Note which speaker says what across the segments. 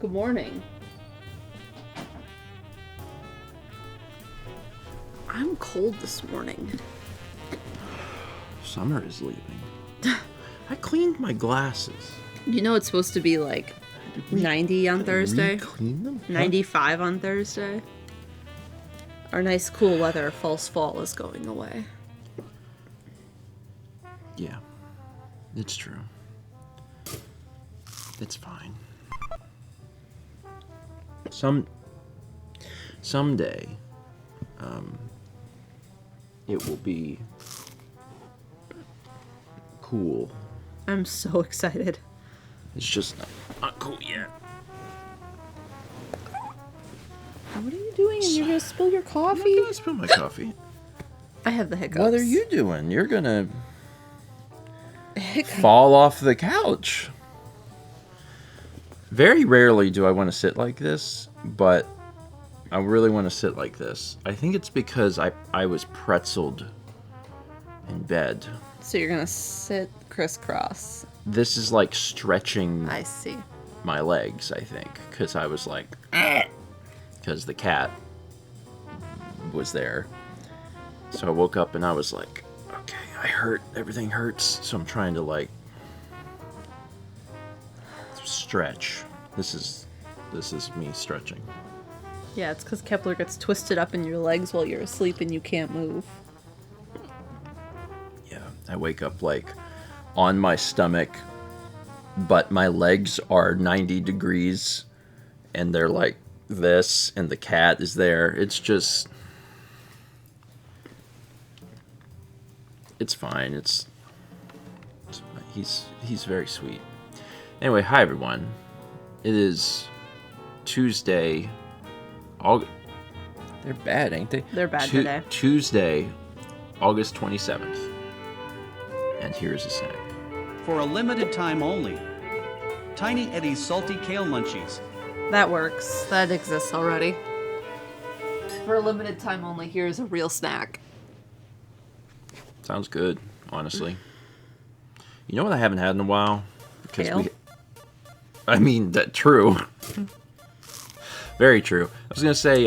Speaker 1: Good morning. I'm cold this morning.
Speaker 2: Summer is leaving. I cleaned my glasses.
Speaker 1: You know it's supposed to be like 90 on Thursday?
Speaker 2: Clean them?
Speaker 1: 95 on Thursday. Our nice cool weather, false fall, is going away.
Speaker 2: Yeah, it's true. It's fine. Someday, it will be cool.
Speaker 1: I'm so excited.
Speaker 2: It's just not cool yet.
Speaker 1: What are you doing? You're gonna spill your coffee?
Speaker 2: I'm not gonna spill my coffee.
Speaker 1: I have the hiccups.
Speaker 2: What are you doing? You're gonna fall off the couch. Very rarely do I want to sit like this, but I really want to sit like this. I think it's because I was pretzeled in bed.
Speaker 1: So you're gonna sit crisscross.
Speaker 2: This is like stretching
Speaker 1: I see.
Speaker 2: my legs, I think, because I was like, because the cat was there. So I woke up and I was like, okay, I hurt. Everything hurts. So I'm trying to like stretch. This is me stretching.
Speaker 1: Yeah, it's because Kepler gets twisted up in your legs while you're asleep and you can't move.
Speaker 2: Yeah, I wake up like on my stomach, but my legs are 90 degrees and they're like this and the cat is there. It's just, it's fine. He's very sweet. Anyway, hi everyone. It is Tuesday. They're bad, ain't they?
Speaker 1: They're bad today.
Speaker 2: Tuesday, August 27th. And here's a snack.
Speaker 3: For a limited time only. Tiny Eddie's Salty Kale Munchies.
Speaker 1: That works. That exists already. For a limited time only, here's a real snack.
Speaker 2: Sounds good, honestly. You know what I haven't had in a while?
Speaker 1: Kale?
Speaker 2: I mean, true. Very true. I was going to say,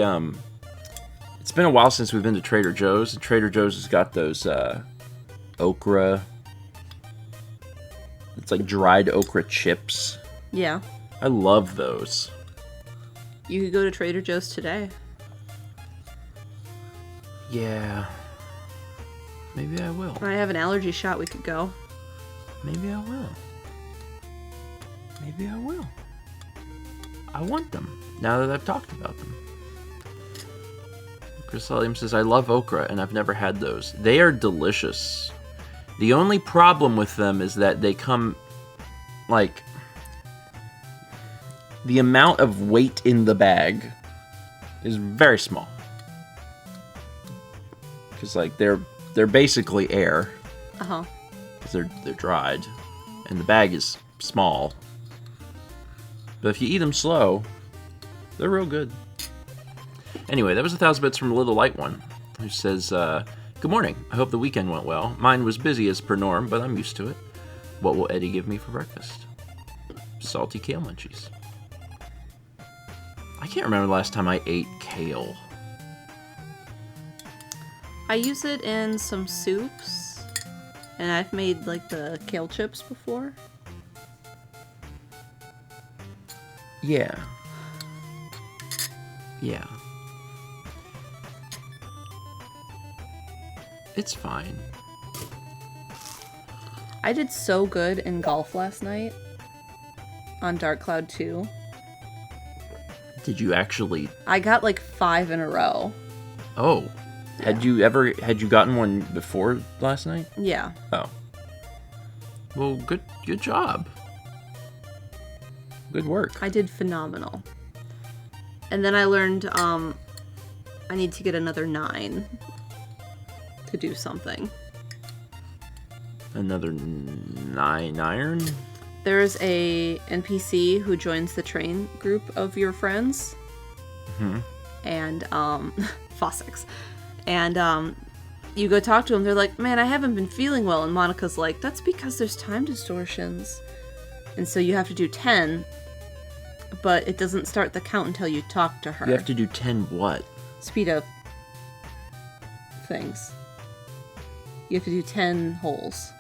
Speaker 2: it's been a while since we've been to Trader Joe's. And Trader Joe's has got those okra. It's like dried okra chips.
Speaker 1: Yeah.
Speaker 2: I love those.
Speaker 1: You could go to Trader Joe's today.
Speaker 2: Yeah. Maybe I will.
Speaker 1: I have an allergy shot. We could go.
Speaker 2: Maybe I will. Maybe I will. I want them, now that I've talked about them. Chris Williams says, I love okra, and I've never had those. They are delicious. The only problem with them is that they come, like, the amount of weight in the bag is very small. Because, like, they're basically air.
Speaker 1: Uh-huh.
Speaker 2: Because they're dried. And the bag is small. But if you eat them slow, they're real good. Anyway, that was 1,000 bits from a Little Light One, who says, good morning. I hope the weekend went well. Mine was busy as per norm, but I'm used to it. What will Eddie give me for breakfast? Salty kale munchies. I can't remember the last time I ate kale.
Speaker 1: I use it in some soups, and I've made like the kale chips before.
Speaker 2: Yeah. Yeah. It's fine.
Speaker 1: I did so good in golf last night on Dark Cloud 2.
Speaker 2: Did you actually?
Speaker 1: I got like 5 in a row.
Speaker 2: Oh.
Speaker 1: Yeah.
Speaker 2: Had you gotten one before last night?
Speaker 1: Yeah.
Speaker 2: Oh. Well, good job. Good work.
Speaker 1: I did phenomenal. And then I learned I need to get another 9 to do something.
Speaker 2: Another 9 iron?
Speaker 1: There's a NPC who joins the train group of your friends.
Speaker 2: Mm-hmm.
Speaker 1: And Fossix. And you go talk to them, they're like, man, I haven't been feeling well. And Monica's like, that's because there's time distortions. And so you have to do 10 but it doesn't start the count until you talk to her.
Speaker 2: You have to do 10 what?
Speaker 1: Speed up things. You have to do 10 holes.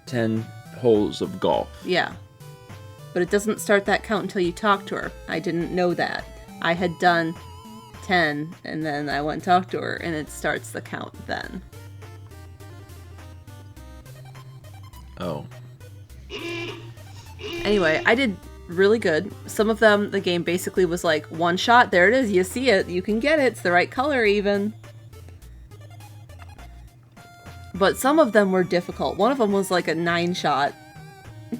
Speaker 2: 10 holes of golf.
Speaker 1: Yeah. But it doesn't start that count until you talk to her. I didn't know that. I had done 10, and then I went and talked to her, and it starts the count then.
Speaker 2: Oh.
Speaker 1: Anyway, I did really good. Some of them, the game basically was like, one shot, there it is, you see it, you can get it, it's the right color even. But some of them were difficult. One of them was like a 9-shot,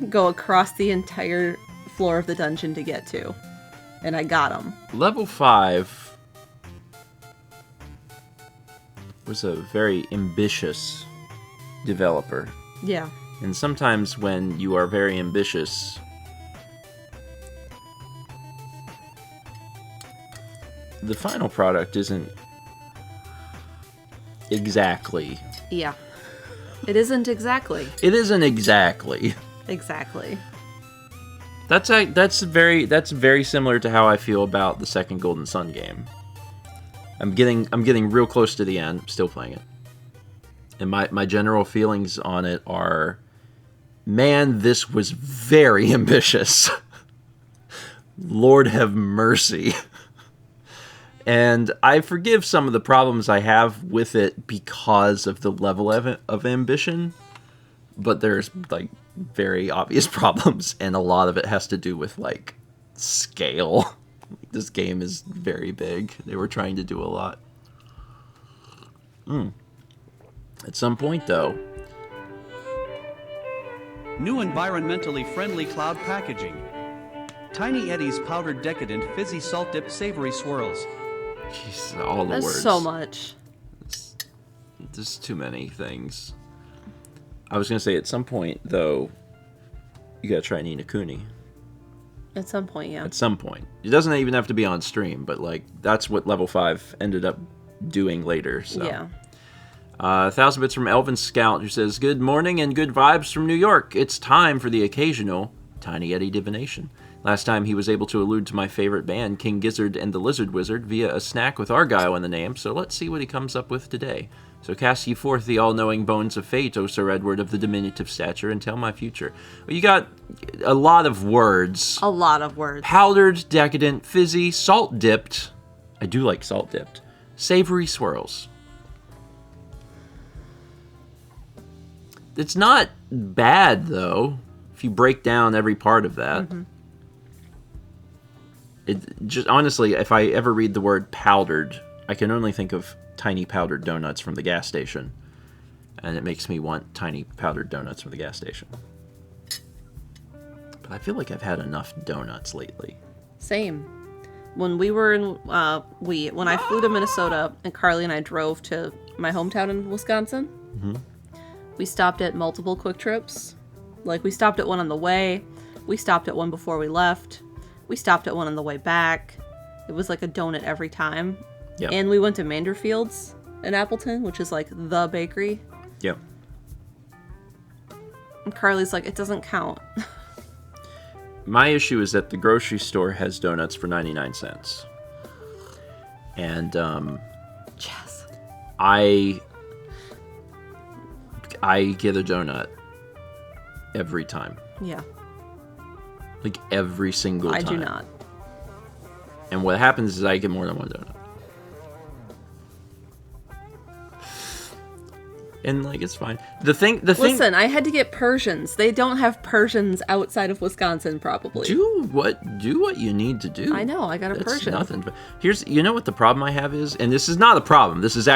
Speaker 1: go across the entire floor of the dungeon to get to. And I got them.
Speaker 2: Level 5 was a very ambitious developer.
Speaker 1: Yeah.
Speaker 2: And sometimes when you are very ambitious, the final product isn't exactly.
Speaker 1: Yeah. It isn't exactly.
Speaker 2: It isn't exactly.
Speaker 1: Exactly.
Speaker 2: That's very similar to how I feel about the second Golden Sun game. I'm getting real close to the end. I'm still playing it. And my general feelings on it are, man, this was very ambitious. Lord have mercy. And I forgive some of the problems I have with it because of the level of ambition, but there's like very obvious problems, and a lot of it has to do with like scale. This game is very big. They were trying to do a lot. At some point, though,
Speaker 3: New environmentally friendly cloud packaging. Tiny Eddie's powdered decadent fizzy salt dip savory swirls.
Speaker 2: jeez, all the
Speaker 1: That's
Speaker 2: words.
Speaker 1: so much.
Speaker 2: There's too many things. I was gonna say at some point though, you gotta try Nina Kuni.
Speaker 1: At some point, yeah.
Speaker 2: At some point, it doesn't even have to be on stream, but like that's what level 5 ended up doing later. So.
Speaker 1: Yeah.
Speaker 2: 1,000 bits from Elvin Scout, who says, "Good morning and good vibes from New York. It's time for the occasional Tiny Eddie divination. Last time he was able to allude to my favorite band, King Gizzard and the Lizard Wizard, via a snack with Argyle in the name, so let's see what he comes up with today. So cast ye forth the all-knowing bones of fate, O Sir Edward of the diminutive stature, and tell my future." Well, you got a lot of words.
Speaker 1: A lot of words.
Speaker 2: Powdered, decadent, fizzy, salt-dipped. I do like salt-dipped. Savory swirls. It's not bad, though, if you break down every part of that. Mm-hmm. It just honestly, if I ever read the word powdered, I can only think of tiny powdered donuts from the gas station. And it makes me want tiny powdered donuts from the gas station. But I feel like I've had enough donuts lately.
Speaker 1: Same. When we were in, when I flew to Minnesota and Carly and I drove to my hometown in Wisconsin, we stopped at multiple Quick Trips. Like, we stopped at one on the way, we stopped at one before we left, we stopped at one on the way back. It was like a donut every time.
Speaker 2: Yep.
Speaker 1: And we went to Manderfield's in Appleton, which is like the bakery.
Speaker 2: Yep.
Speaker 1: And Carly's like, it doesn't count.
Speaker 2: My issue is that the grocery store has donuts for 99 cents. And,
Speaker 1: Yes.
Speaker 2: I get a donut every time.
Speaker 1: Yeah.
Speaker 2: Like, every single time.
Speaker 1: I do not.
Speaker 2: And what happens is I get more than one donut. And, like, it's fine. The thing...
Speaker 1: Listen, I had to get Persians. They don't have Persians outside of Wisconsin, probably.
Speaker 2: Do what you need to do.
Speaker 1: I know, I got a
Speaker 2: That's
Speaker 1: Persian.
Speaker 2: nothing. But you know what the problem I have is? And this is not a problem. This is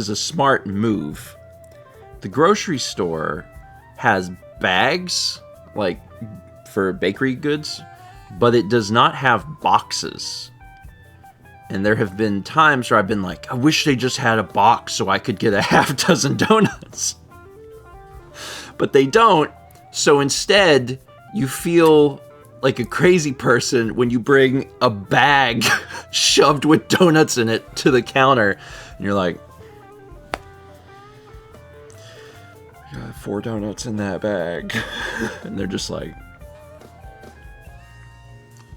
Speaker 2: a smart move. The grocery store has bags, like, for bakery goods, but it does not have boxes. And there have been times where I've been like, I wish they just had a box so I could get a half dozen donuts. But they don't. So instead, you feel like a crazy person when you bring a bag shoved with donuts in it to the counter. And you're like, I got 4 donuts in that bag. And they're just like,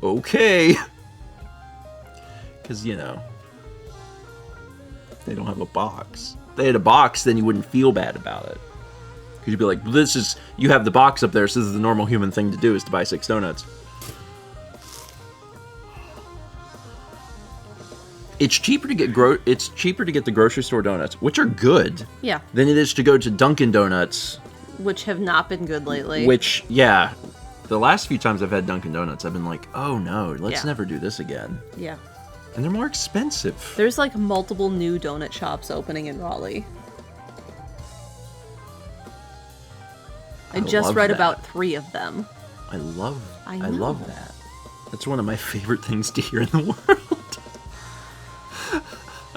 Speaker 2: okay. Because, you know, they don't have a box. If they had a box, then you wouldn't feel bad about it. Because you'd be like, this is, you have the box up there, so this is the normal human thing to do, is to buy 6 donuts. It's cheaper to get the grocery store donuts, which are good.
Speaker 1: Yeah.
Speaker 2: Than it is to go to Dunkin' Donuts.
Speaker 1: Which have not been good lately.
Speaker 2: Which, yeah. The last few times I've had Dunkin' Donuts, I've been like, oh no, let's never do this again.
Speaker 1: Yeah.
Speaker 2: And they're more expensive.
Speaker 1: There's like multiple new donut shops opening in Raleigh. I just read about 3 of them.
Speaker 2: I love
Speaker 1: know.
Speaker 2: that. That's one of my favorite things to hear in the world.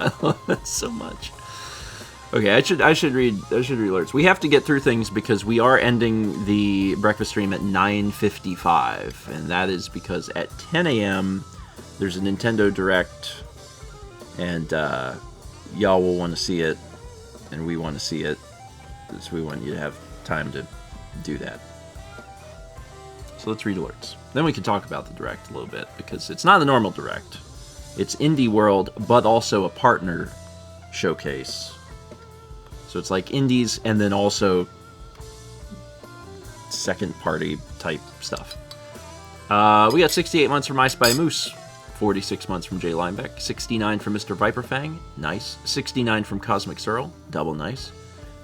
Speaker 2: I love that so much. Okay, I should read alerts. We have to get through things because we are ending the breakfast stream at 9:55, and that is because at 10 a.m. there's a Nintendo Direct, and y'all will want to see it, and we want to see it, so we want you to have time to do that. So let's read alerts. Then we can talk about the Direct a little bit, because it's not a normal Direct. It's Indie World, but also a partner showcase. So it's like indies and then also second party type stuff. We got 68 months from I Spy Moose, 46 months from Jay Linebeck, 69 from Mr. Viperfang, nice, 69 from Cosmic Searle, double nice,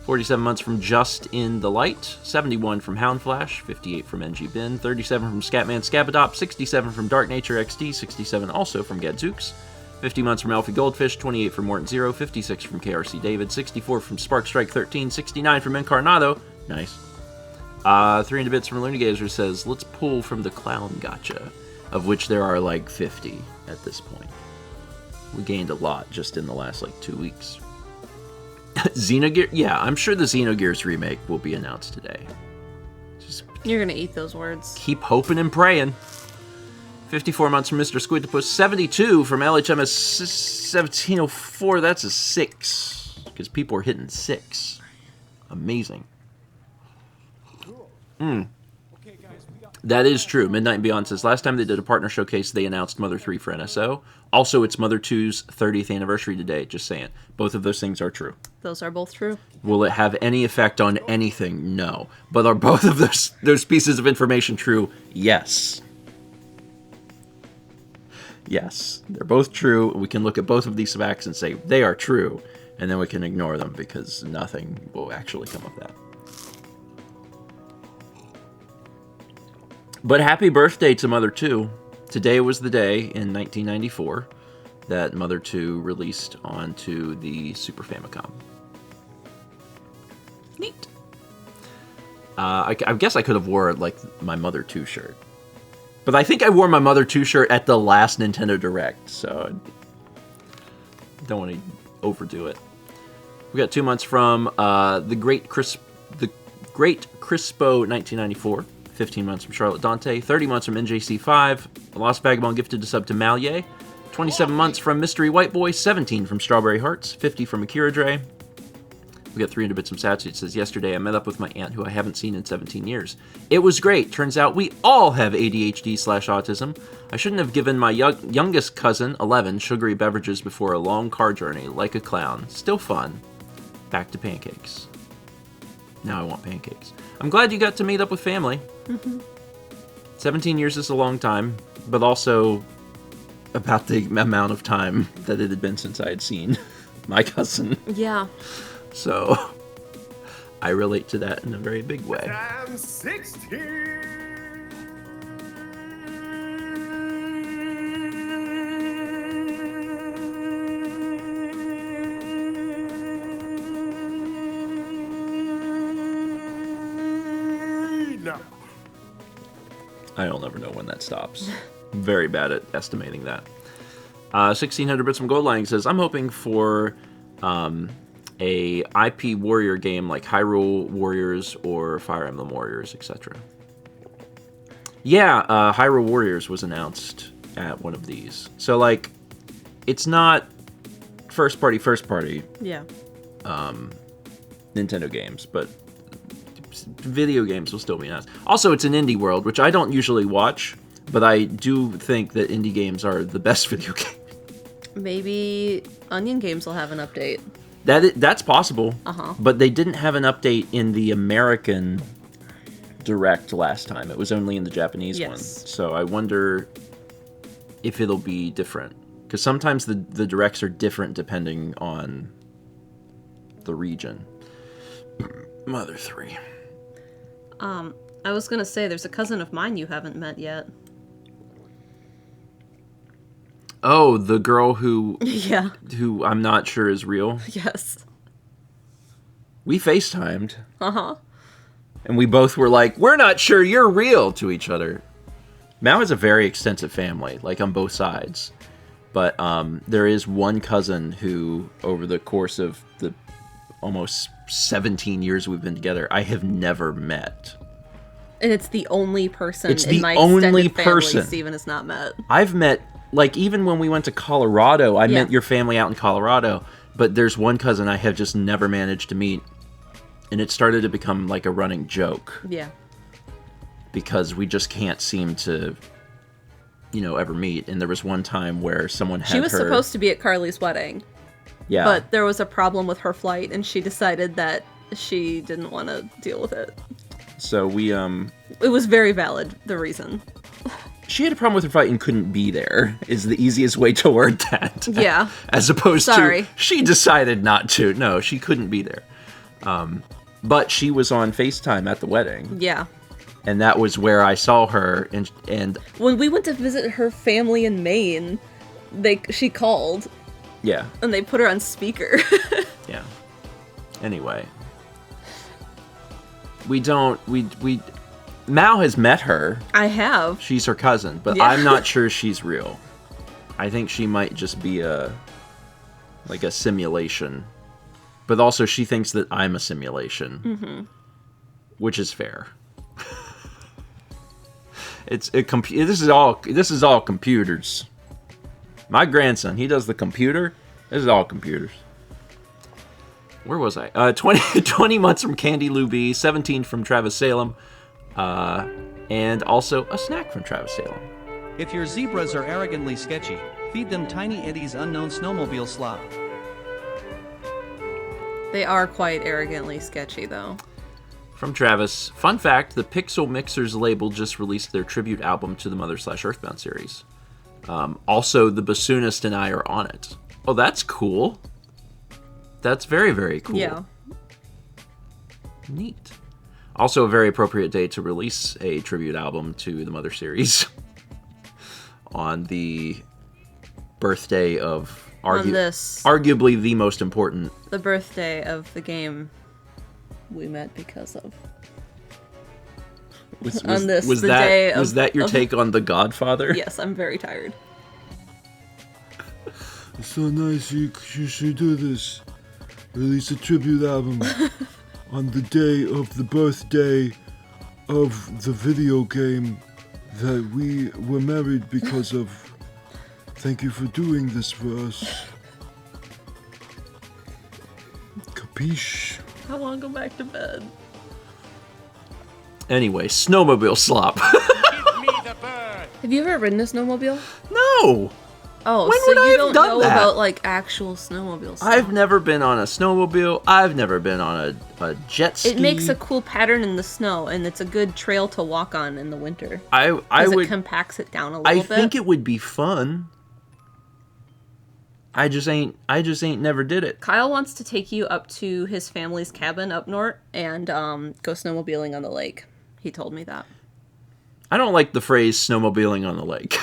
Speaker 2: 47 months from Just in the Light, 71 from Houndflash, 58 from NG Bin, 37 from Scatman Scabadop, 67 from Dark Nature XD, 67 also from Gadzooks, 50 months from Alfie Goldfish, 28 from Morton Zero, 56 from KRC David, 64 from Spark Strike 13, 69 from Incarnado, nice. 300 bits from Looney Gazer says, let's pull from the clown gotcha, of which there are like 50 at this point. We gained a lot just in the last like 2 weeks. Xenogears, yeah, I'm sure the Xenogears remake will be announced today. Just
Speaker 1: You're gonna eat those words.
Speaker 2: keep hoping and praying. 54 months from Mr. Squidtopus, 72 from LHMS 1704. That's a 6, because people are hitting 6. Amazing. That is true. Midnight and Beyond says, last time they did a partner showcase, they announced Mother 3 for NSO. Also, it's Mother 2's 30th anniversary today, just saying. Both of those things are true.
Speaker 1: Those are both true.
Speaker 2: Will it have any effect on anything? No. But are both of those pieces of information true? Yes. Yes. They're both true. We can look at both of these facts and say they are true, and then we can ignore them because nothing will actually come of that. But happy birthday to Mother 2. Today was the day in 1994 that Mother 2 released onto the Super Famicom. Neat. I guess I could have wore like my Mother 2 shirt. But I think I wore my Mother 2 shirt at the last Nintendo Direct, so I don't want to overdo it. We got 2 months from the Great Crispo 1994. 15 months from Charlotte Dante, 30 months from NJC5, The Lost Vagabond gifted a sub to Malye, 27 months from Mystery White Boy, 17 from Strawberry Hearts, 50 from Akira Dre. We got 300 bits from Satsu. It says, yesterday I met up with my aunt who I haven't seen in 17 years. It was great. Turns out we all have ADHD/autism. I shouldn't have given my youngest cousin, 11, sugary beverages before a long car journey, like a clown. Still fun. Back to pancakes. Now I want pancakes. I'm glad you got to meet up with family. 17 years is a long time, but also about the amount of time that it had been since I had seen my cousin.
Speaker 1: Yeah.
Speaker 2: So I relate to that in a very big way.
Speaker 4: I'm 16.
Speaker 2: I'll never know when that stops. I'm very bad at estimating that. 1600 bits from Goldline says, I'm hoping for a IP warrior game like Hyrule Warriors or Fire Emblem Warriors, etc. Yeah, Hyrule Warriors was announced at one of these. So, like, it's not first party.
Speaker 1: Yeah.
Speaker 2: Nintendo games, but video games will still be announced. Also, it's an indie world, which I don't usually watch, But I do think that indie games are the best video game.
Speaker 1: Maybe Onion Games will have an update.
Speaker 2: That's possible.
Speaker 1: Uh-huh.
Speaker 2: But they didn't have an update in the American Direct last time. It was only in the Japanese one. So I wonder if it'll be different. Because sometimes the Directs are different depending on the region. Mother 3.
Speaker 1: I was gonna say, there's a cousin of mine you haven't met yet.
Speaker 2: Oh, the girl who I'm not sure is real.
Speaker 1: Yes.
Speaker 2: We FaceTimed.
Speaker 1: Uh-huh.
Speaker 2: And we both were like, we're not sure you're real to each other. Mao has a very extensive family, like on both sides. But there is one cousin who, over the course of the almost 17 years we've been together, I have never met.
Speaker 1: And it's the only person
Speaker 2: in
Speaker 1: my
Speaker 2: only
Speaker 1: extended
Speaker 2: person
Speaker 1: family Steven has not met.
Speaker 2: I've met, like, even when we went to Colorado, I met your family out in Colorado, but there's one cousin I have just never managed to meet, and it started to become like a running joke.
Speaker 1: Yeah.
Speaker 2: Because we just can't seem to, ever meet. And there was one time where someone had
Speaker 1: She was supposed to be at Carly's wedding.
Speaker 2: Yeah.
Speaker 1: But there was a problem with her flight, and she decided that she didn't want to deal with it.
Speaker 2: So we,
Speaker 1: It was very valid, the reason.
Speaker 2: She had a problem with her flight and couldn't be there, is the easiest way to word that.
Speaker 1: Yeah.
Speaker 2: As opposed to, she decided not to. No, she couldn't be there. But she was on FaceTime at the wedding.
Speaker 1: Yeah.
Speaker 2: And that was where I saw her, and
Speaker 1: when we went to visit her family in Maine, she called.
Speaker 2: Yeah.
Speaker 1: And they put her on speaker.
Speaker 2: Yeah. Anyway. Mao has met her.
Speaker 1: I have.
Speaker 2: She's her cousin, but I'm not sure she's real. I think she might just be a simulation. But also she thinks that I'm a simulation. Mm-hmm. Which is fair. This is all computers. My grandson, he does the computer. This is all computers. Where was I? 20 months from Candy Lou B, 17 from Travis Salem, and also a snack from Travis Salem.
Speaker 3: If your zebras are arrogantly sketchy, feed them Tiny Eddie's unknown snowmobile slop.
Speaker 1: They are quite arrogantly sketchy, though.
Speaker 2: From Travis, fun fact, the Pixel Mixers label just released their tribute album to the Mother/Earthbound series. Also, the bassoonist and I are on it. Oh, that's cool. That's very, very cool.
Speaker 1: Yeah.
Speaker 2: Neat. Also a very appropriate day to release a tribute album to the Mother series. On the birthday of arguably the most important.
Speaker 1: The birthday of the game we met because of.
Speaker 2: Was that your take on The Godfather?
Speaker 1: Yes, I'm very tired.
Speaker 5: It's so nice you should do this. Release a tribute album on the day of the birthday of the video game that we were married because of. Thank you for doing this for us. Capiche?
Speaker 1: I want to go back to bed.
Speaker 2: Anyway, snowmobile slop.
Speaker 4: Give me the bird.
Speaker 1: Have you ever ridden a snowmobile?
Speaker 2: No!
Speaker 1: Oh,
Speaker 2: when
Speaker 1: so
Speaker 2: would I
Speaker 1: you
Speaker 2: have
Speaker 1: don't
Speaker 2: done
Speaker 1: know
Speaker 2: that?
Speaker 1: about, like, actual snowmobiles.
Speaker 2: I've never been on a snowmobile. I've never been on a jet ski.
Speaker 1: It makes a cool pattern in the snow, and it's a good trail to walk on in the winter.
Speaker 2: It
Speaker 1: compacts it down a little bit.
Speaker 2: I think it would be fun. I just ain't never did it.
Speaker 1: Kyle wants to take you up to his family's cabin up north and go snowmobiling on the lake. He told me that.
Speaker 2: I don't like the phrase snowmobiling on the lake.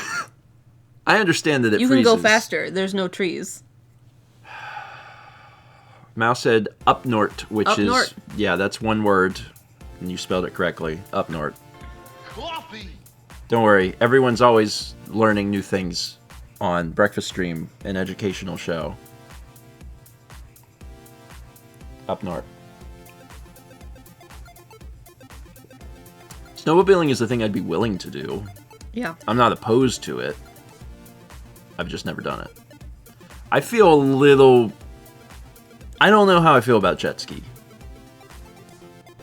Speaker 2: I understand that it freezes.
Speaker 1: You can go faster. There's no trees.
Speaker 2: Mao said up north, which
Speaker 1: up
Speaker 2: is...
Speaker 1: north.
Speaker 2: Yeah, that's one word. And you spelled it correctly. Up north.
Speaker 4: Coffee.
Speaker 2: Don't worry. Everyone's always learning new things on Breakfast Stream, an educational show. Up north. Snowmobiling is the thing I'd be willing to do.
Speaker 1: Yeah.
Speaker 2: I'm not opposed to it. I've just never done it. I feel a little... I don't know how I feel about jet ski.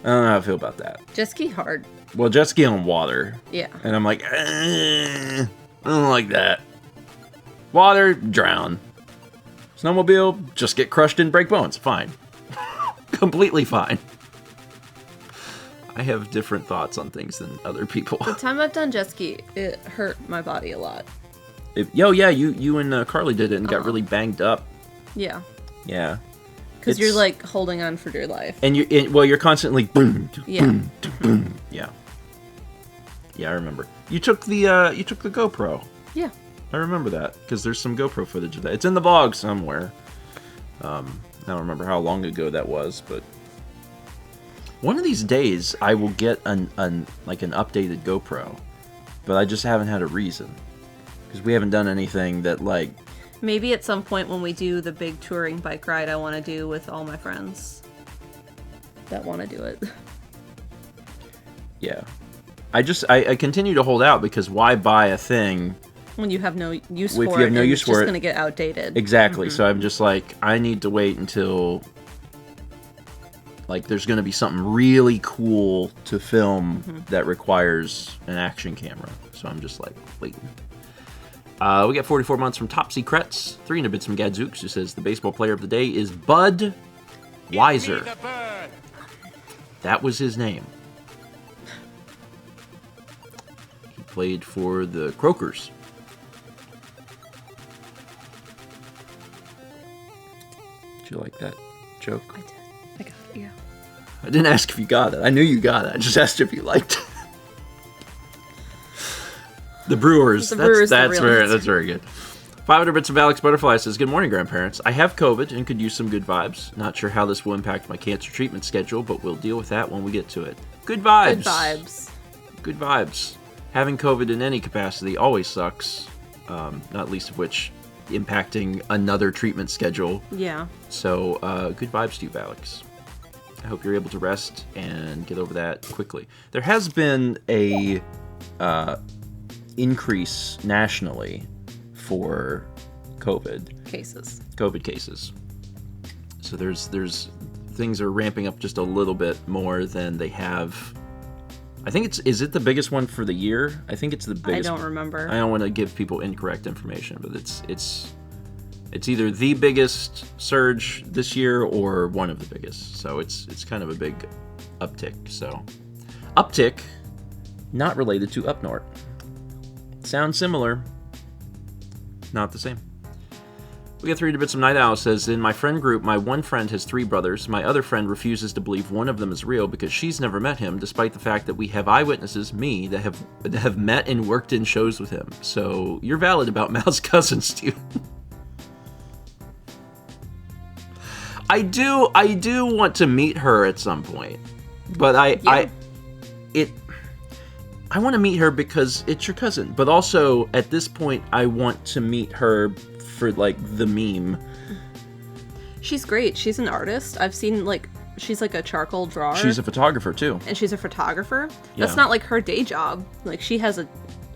Speaker 2: I don't know how I feel about that.
Speaker 1: Jet ski hard.
Speaker 2: Well, jet ski on water.
Speaker 1: Yeah.
Speaker 2: And I'm like, I don't like that. Water, drown. Snowmobile, just get crushed and break bones. Fine. Completely fine. I have different thoughts on things than other people.
Speaker 1: The time I've done jet ski, it hurt my body a lot.
Speaker 2: Yeah, you and Carly did it and got really banged up.
Speaker 1: Yeah.
Speaker 2: Yeah.
Speaker 1: Because you're like holding on for dear life.
Speaker 2: And you're constantly boom,
Speaker 1: Yeah.
Speaker 2: boom, boom. Yeah. Yeah, I remember. You took the GoPro.
Speaker 1: Yeah.
Speaker 2: I remember that because there's some GoPro footage of that. It's in the vlog somewhere. I don't remember how long ago that was, but one of these days I will get an updated GoPro, but I just haven't had a reason because we haven't done anything that like.
Speaker 1: Maybe at some point when we do the big touring bike ride I want to do with all my friends that want to do it.
Speaker 2: Yeah. I continue to hold out because why buy a thing
Speaker 1: when you have no use for it?
Speaker 2: If you have no use for it,
Speaker 1: it's just going to get outdated.
Speaker 2: Exactly. So I'm just like, I need to wait until like there's going to be something really cool to film that requires an action camera. So I'm just like waiting. We got 44 months from Top Secrets, 300 bits from Gadzooks, who says the baseball player of the day is Bud Weiser. That was his name. He played for the Croakers. Did you like that joke?
Speaker 1: I did. I got it, yeah.
Speaker 2: I didn't ask if you got it. I knew you got it. I just asked if you liked it. The Brewers. That's very good. 500 bits of Alex Butterfly says, good morning, grandparents. I have COVID and could use some good vibes. Not sure how this will impact my cancer treatment schedule, but we'll deal with that when we get to it. Good vibes.
Speaker 1: Good vibes.
Speaker 2: Good vibes. Having COVID in any capacity always sucks, not least of which impacting another treatment schedule.
Speaker 1: Yeah. So,
Speaker 2: good vibes to you, Alex. I hope you're able to rest and get over that quickly. There has been a increase nationally for COVID cases. So there's things are ramping up just a little bit more than they have. I think is it the biggest one for the year? I think it's the biggest.
Speaker 1: I don't remember.
Speaker 2: I don't want to give people incorrect information, but it's either the biggest surge this year or one of the biggest. So it's kind of a big uptick. So uptick, not related to upnort. Sounds similar, not the same. We got 300 bits of Night Owl says, in my friend group, my one friend has 3 brothers. My other friend refuses to believe one of them is real because she's never met him, despite the fact that we have eyewitnesses, me, that have met and worked in shows with him. So you're valid about Mal's cousin, Steven. I do want to meet her at some point, but I want to meet her because it's your cousin, but also at this point I want to meet her for like the meme.
Speaker 1: She's great. She's an artist. I've seen she's like a charcoal drawer.
Speaker 2: She's a photographer too.
Speaker 1: And she's a photographer.
Speaker 2: Yeah.
Speaker 1: That's not like her day job. Like she has a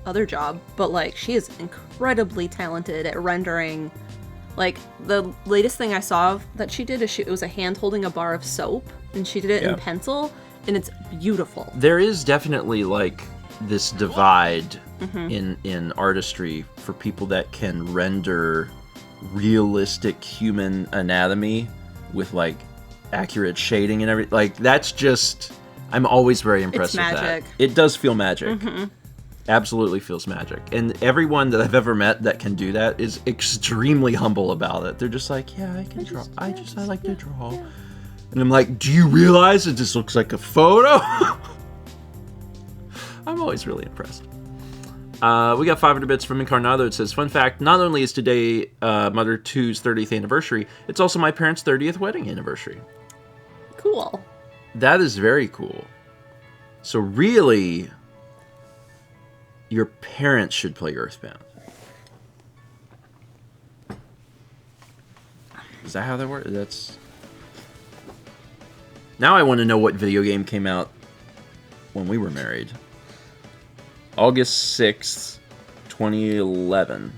Speaker 1: other job, but like she is incredibly talented at rendering. Like the latest thing I saw that she did is it was a hand holding a bar of soap, and she did it in pencil, and it's beautiful.
Speaker 2: There is definitely like this divide in artistry for people that can render realistic human anatomy with like accurate shading and everything. Like that's just, I'm always very impressed with that. It does feel magic. Absolutely feels magic. And everyone that I've ever met that can do that is extremely humble about it. They're just like, yeah, I can draw. I like to draw. Yeah. And I'm like, do you realize it just looks like a photo? I'm always really impressed. We got 500 bits from Incarnado. It says, fun fact, not only is today Mother 2's 30th anniversary, it's also my parents' 30th wedding anniversary.
Speaker 1: Cool.
Speaker 2: That is very cool. So really, your parents should play Earthbound. Is that how that works? That's... Now I want to know what video game came out when we were married. August 6th, 2011.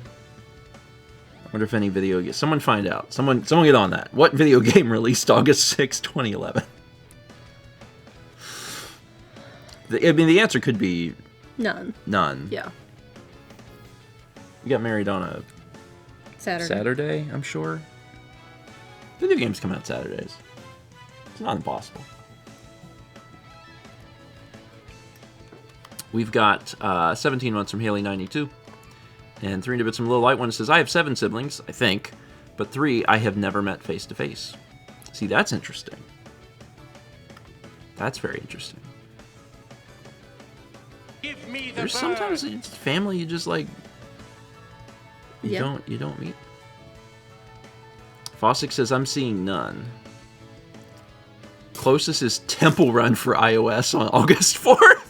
Speaker 2: I wonder if any video game... Someone find out. Someone get on that. What video game released August 6th, 2011? I mean, the answer could be
Speaker 1: None.
Speaker 2: none.
Speaker 1: Yeah.
Speaker 2: You got married on a Saturday, I'm sure. Video games come out Saturdays. It's not impossible. We've got 17 months from Haley92. And 300 bits from Little Light One says, I have 7 siblings, I think, but 3 I have never met face to face. See, that's interesting. That's very interesting.
Speaker 4: Give me the
Speaker 2: There's
Speaker 4: bird.
Speaker 2: sometimes it's family you just like you
Speaker 1: Yeah.
Speaker 2: don't meet. Fossick says I'm seeing none. Closest is Temple Run for iOS on August 4th.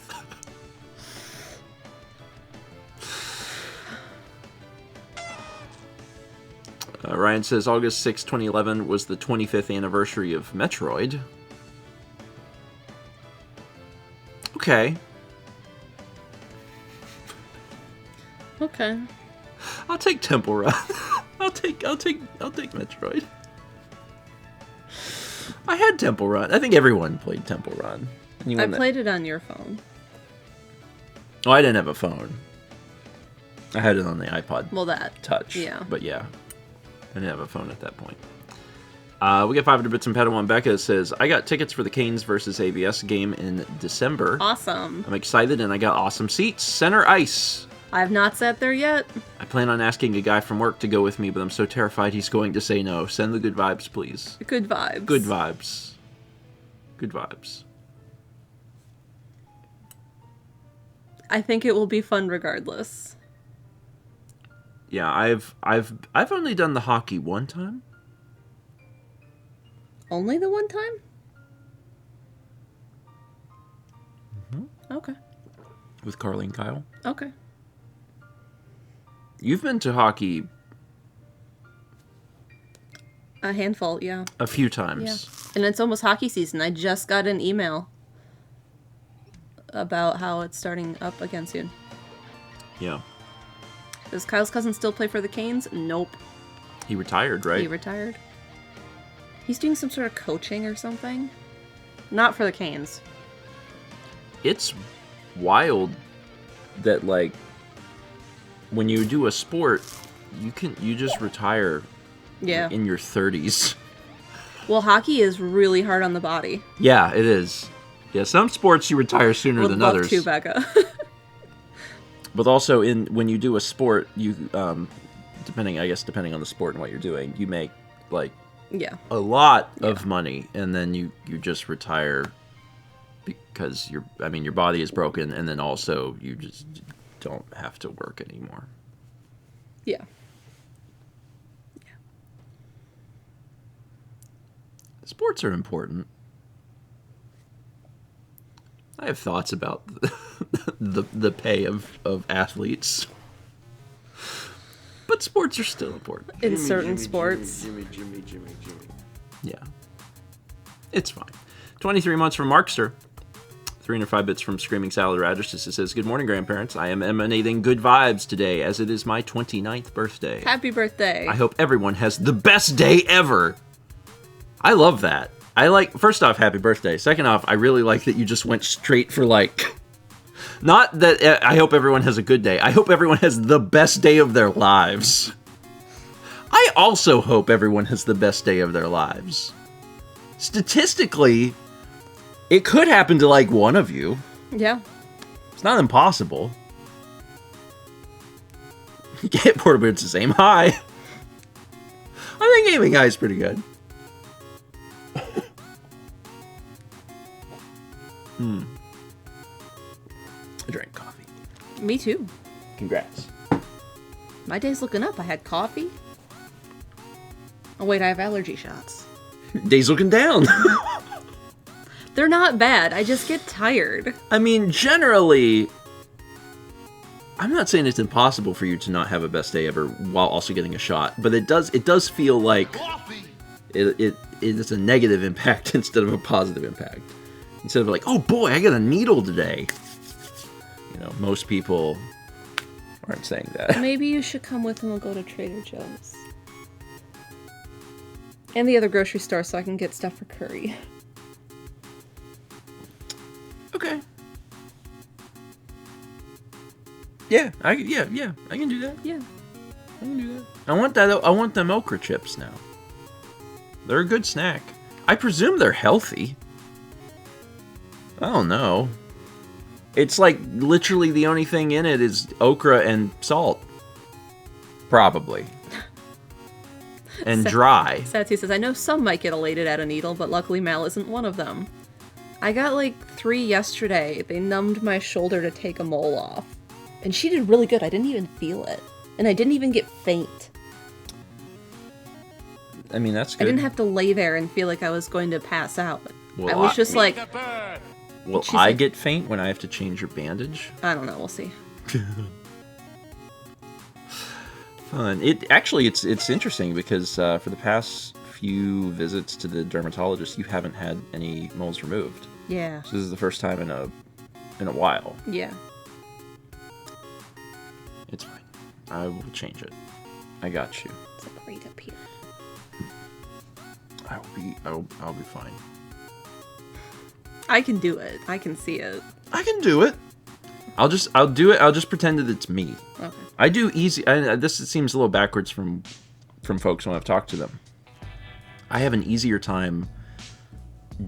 Speaker 2: Ryan says August 6, 2011 was the 25th anniversary of Metroid. Okay.
Speaker 1: Okay.
Speaker 2: I'll take Temple Run. I'll take Metroid. I had Temple Run. I think everyone played Temple Run.
Speaker 1: I played it on your phone.
Speaker 2: Oh, I didn't have a phone. I had it on the iPod
Speaker 1: Well, that.
Speaker 2: Touch.
Speaker 1: Yeah.
Speaker 2: But yeah, I didn't have a phone at that point. We got 500 bits from Padawan Becca. Says, I got tickets for the Canes versus ABS game in December.
Speaker 1: Awesome.
Speaker 2: I'm excited and I got awesome seats. Center ice.
Speaker 1: I have not sat there yet.
Speaker 2: I plan on asking a guy from work to go with me, but I'm so terrified he's going to say no. Send the good vibes, please.
Speaker 1: Good vibes.
Speaker 2: Good vibes. Good vibes.
Speaker 1: I think it will be fun regardless.
Speaker 2: Yeah, I've only done the hockey one time.
Speaker 1: Only the one time? Okay.
Speaker 2: With Carly and Kyle.
Speaker 1: Okay.
Speaker 2: You've been to hockey
Speaker 1: A handful, yeah.
Speaker 2: a few
Speaker 1: Yeah.
Speaker 2: times.
Speaker 1: And it's almost hockey season. I just got an email about how it's starting up again soon.
Speaker 2: Yeah.
Speaker 1: Does Kyle's cousin still play for the Canes? Nope.
Speaker 2: He retired, right?
Speaker 1: He retired. He's doing some sort of coaching or something. Not for the Canes.
Speaker 2: It's wild that, like, when you do a sport, you just retire
Speaker 1: Yeah.
Speaker 2: in your 30s.
Speaker 1: Well, hockey is really hard on the body.
Speaker 2: Yeah, it is. Yeah, some sports you retire sooner
Speaker 1: Would
Speaker 2: than
Speaker 1: love
Speaker 2: others.
Speaker 1: to, Becca.
Speaker 2: But also, when you do a sport, you depending on the sport and what you're doing, you make like
Speaker 1: Yeah.
Speaker 2: a lot of money, and then you just retire because your body is broken, and then also you just don't have to work anymore.
Speaker 1: Yeah.
Speaker 2: Sports are important. I have thoughts about the pay of athletes. But sports are still important.
Speaker 1: In certain sports.
Speaker 4: Jimmy.
Speaker 2: Yeah. It's fine. 23 months from Markster. 305 bits from Screaming Salad Radishes. It says, Good morning, grandparents. I am emanating good vibes today, as it is my 29th birthday.
Speaker 1: Happy birthday.
Speaker 2: I hope everyone has the best day ever. I love that. First off, happy birthday. Second off, I really like that you just went straight for, like, not that I hope everyone has a good day. I hope everyone has the best day of their lives. I also hope everyone has the best day of their lives. Statistically, it could happen to, like, one of you.
Speaker 1: Yeah.
Speaker 2: It's not impossible. Get Porterbeard's the same. Hi. I think Gaming High is pretty good. I drank coffee.
Speaker 1: Me too.
Speaker 2: Congrats.
Speaker 1: My day's looking up. I had coffee. Oh wait, I have allergy shots.
Speaker 2: Day's looking down.
Speaker 1: They're not bad. I just get tired.
Speaker 2: I mean, generally, I'm not saying it's impossible for you to not have a best day ever while also getting a shot, but it does feel like
Speaker 4: Coffee.
Speaker 2: it is a negative impact instead of a positive impact. Instead of like, oh boy, I got a needle today. You know, most people aren't saying that.
Speaker 1: Maybe you should come with and we'll go to Trader Joe's. And the other grocery store so I can get stuff for curry.
Speaker 2: Okay. Yeah, I can do that.
Speaker 1: Yeah.
Speaker 2: I can do that. I want them okra chips now. They're a good snack. I presume they're healthy. I don't know. It's like literally the only thing in it is okra and salt. Probably. And dry.
Speaker 1: Satsy says, I know some might get elated at a needle, but luckily Mal isn't one of them. I got like 3 yesterday. They numbed my shoulder to take a mole off. And she did really good. I didn't even feel it. And I didn't even get faint.
Speaker 2: I mean, that's good.
Speaker 1: I didn't have to lay there and feel like I was going to pass out.
Speaker 2: Well,
Speaker 1: I was just like,
Speaker 4: The bird.
Speaker 2: will
Speaker 1: she's
Speaker 2: I
Speaker 1: like-
Speaker 2: get faint when I have to change your bandage?
Speaker 1: I don't know, we'll see.
Speaker 2: Fun. It's interesting because for the past few visits to the dermatologist, you haven't had any moles removed.
Speaker 1: Yeah.
Speaker 2: So this is the first time in a while.
Speaker 1: Yeah.
Speaker 2: It's fine. I will change it. I got you.
Speaker 1: It's like right up here.
Speaker 2: I'll be fine.
Speaker 1: I can do it. I can see it.
Speaker 2: I can do it. I'll do it. I'll just pretend that it's me.
Speaker 1: Okay.
Speaker 2: I do easy. This seems a little backwards from folks when I've talked to them. I have an easier time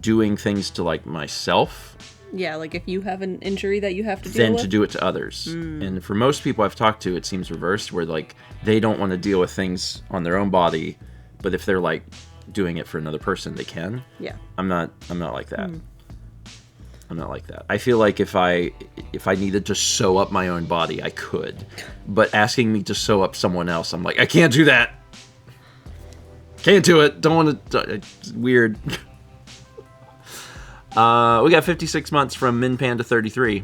Speaker 2: doing things to like myself
Speaker 1: Yeah, like if you have an injury that you have to deal
Speaker 2: than
Speaker 1: with.
Speaker 2: to do it to others. And for most people I've talked to, it seems reversed, where like they don't want to deal with things on their own body, but if they're like doing it for another person, they can.
Speaker 1: Yeah.
Speaker 2: I'm not like that. I'm not like that. I feel like if I needed to sew up my own body, I could. But asking me to sew up someone else, I'm like, I can't do that. Can't do it. Don't want to. It's weird. We got 56 months from Min Panda 33.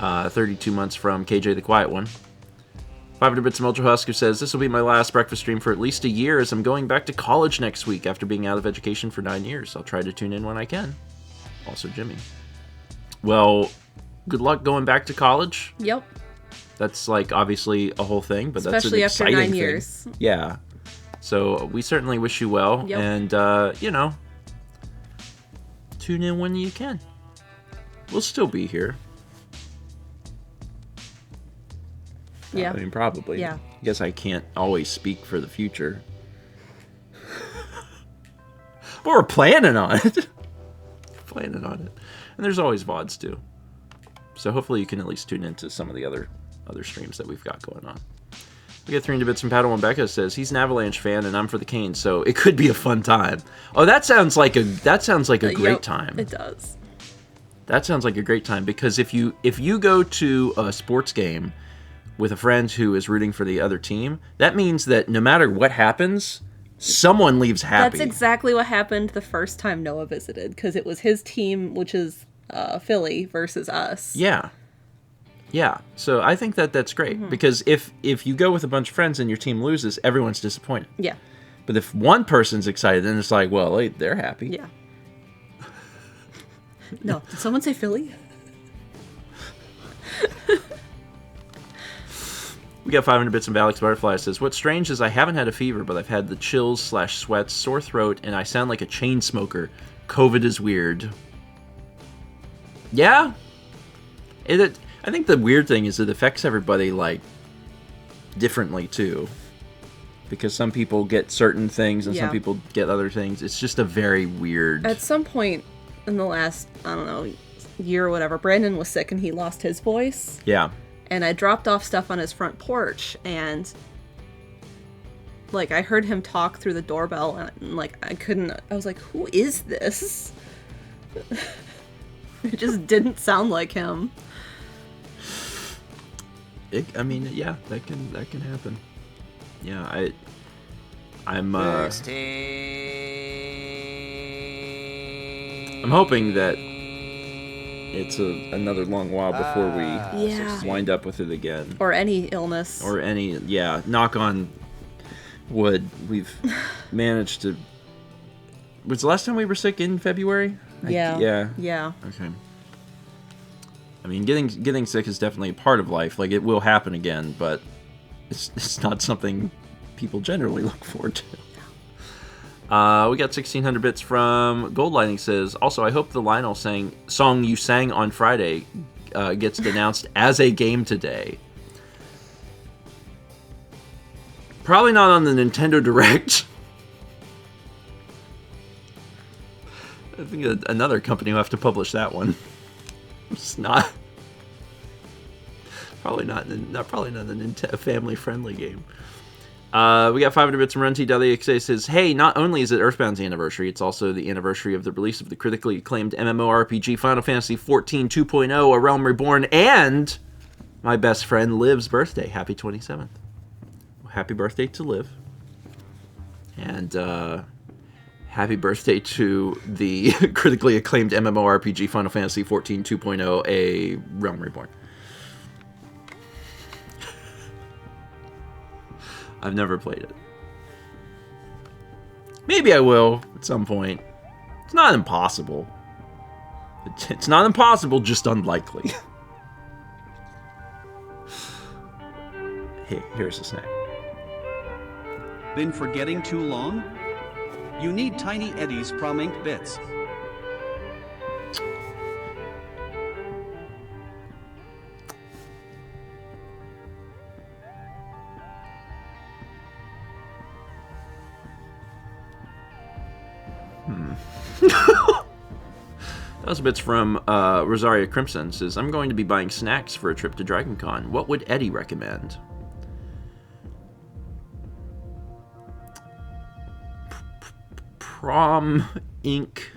Speaker 2: 32 months from KJ the Quiet One. 500 Bits of Ultra Husk, who says, this will be my last breakfast stream for at least a year as I'm going back to college next week after being out of education for 9 years. I'll try to tune in when I can. Also Jimmy. Well, good luck going back to college.
Speaker 1: Yep.
Speaker 2: That's like obviously a whole thing, but
Speaker 1: Especially
Speaker 2: that's
Speaker 1: after
Speaker 2: an
Speaker 1: 9
Speaker 2: exciting
Speaker 1: years.
Speaker 2: thing. Yeah. So we certainly wish you well,
Speaker 1: Yep.
Speaker 2: and tune in when you can. We'll still be here.
Speaker 1: Yeah.
Speaker 2: I mean, probably.
Speaker 1: Yeah.
Speaker 2: I guess I can't always speak for the future. But we're planning on it. Planning on it. And there's always VODs too. So hopefully you can at least tune into some of the other streams that we've got going on. We got 300 Bits from Padawan Becca says he's an Avalanche fan and I'm for the Canes, so it could be a fun time. Oh, that sounds like a great
Speaker 1: Yep,
Speaker 2: time.
Speaker 1: It does.
Speaker 2: That sounds like a great time because if you go to a sports game with a friend who is rooting for the other team, that means that no matter what happens, someone leaves happy.
Speaker 1: That's exactly what happened the first time Noah visited, because it was his team, which is Philly, versus us.
Speaker 2: Yeah. Yeah. So I think that's great because if you go with a bunch of friends and your team loses, everyone's disappointed.
Speaker 1: Yeah.
Speaker 2: But if one person's excited, then it's like, well, they're happy.
Speaker 1: Yeah. No, did someone say Philly?
Speaker 2: We got 500 Bits from Alex Butterfly says, what's strange is I haven't had a fever, but I've had the chills/sweats, sore throat, and I sound like a chain smoker. COVID is weird. Yeah. I think the weird thing is it affects everybody, like, differently, too. Because some people get certain things and some
Speaker 1: Yeah.
Speaker 2: people get other things. It's just a very weird...
Speaker 1: At some point in the last, I don't know, year or whatever, Brandon was sick and he lost his voice.
Speaker 2: Yeah.
Speaker 1: And I dropped off stuff on his front porch, and like I heard him talk through the doorbell, and like I was like, who is this? It just didn't sound like him.
Speaker 2: I mean, yeah, that can happen. Yeah, I'm hoping that it's another long while before we
Speaker 1: Yeah.
Speaker 2: wind up with it again.
Speaker 1: Or any illness.
Speaker 2: Or any, knock on wood. We've managed to... Was the last time we were sick in February?
Speaker 1: Yeah.
Speaker 2: Okay. I mean, getting sick is definitely a part of life. Like, it will happen again, but it's not something people generally look forward to. We got 1600 bits from Gold Lighting says, also, I hope the Lionel song you sang on Friday gets denounced as a game today. Probably not on the Nintendo Direct. I think another company will have to publish that one. It's not. Probably not a family-friendly game. We got 500 bits from RunT.exe says, hey, not only is it Earthbound's anniversary, it's also the anniversary of the release of the critically acclaimed MMORPG Final Fantasy XIV 2.0, A Realm Reborn, and my best friend Liv's birthday. Happy 27th. Happy birthday to Liv. And happy birthday to the critically acclaimed MMORPG Final Fantasy XIV 2.0, A Realm Reborn. I've never played it. Maybe I will at some point. It's not impossible. It's not impossible, just unlikely. Hey, here's a snack.
Speaker 3: Been forgetting too long? You need Tiny Eddie's Prom Ink Bits.
Speaker 2: Those bits from Rosaria Crimson says, I'm going to be buying snacks for a trip to Dragon Con. What would Eddie recommend? Prom ink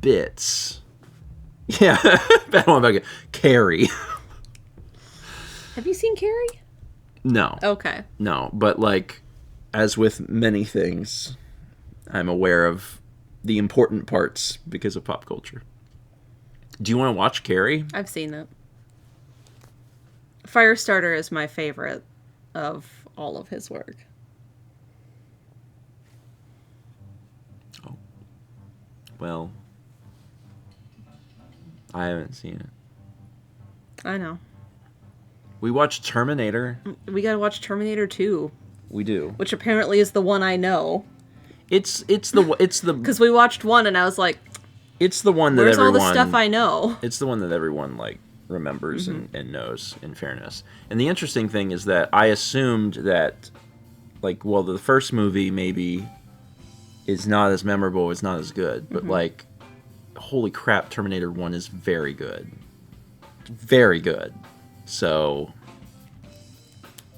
Speaker 2: bits. Yeah, bad one about Carrie.
Speaker 1: Have you seen Carrie?
Speaker 2: No.
Speaker 1: Okay.
Speaker 2: No, but like, as with many things, I'm aware of the important parts because of pop culture. Do you want to watch Carrie?
Speaker 1: I've seen it. Firestarter is my favorite of all of his work.
Speaker 2: Oh. Well, I haven't seen it.
Speaker 1: I know.
Speaker 2: We watched Terminator.
Speaker 1: We gotta watch Terminator 2.
Speaker 2: We do.
Speaker 1: Which apparently is the one I know.
Speaker 2: It's the
Speaker 1: Because we watched one and I was like,
Speaker 2: it's the one that
Speaker 1: where's
Speaker 2: everyone,
Speaker 1: all the stuff I know?
Speaker 2: It's the one that everyone like remembers and knows, in fairness. And the interesting thing is that I assumed that, like, well, the first movie maybe is not as memorable, it's not as good, but like, holy crap, Terminator 1 is very good. Very good. So,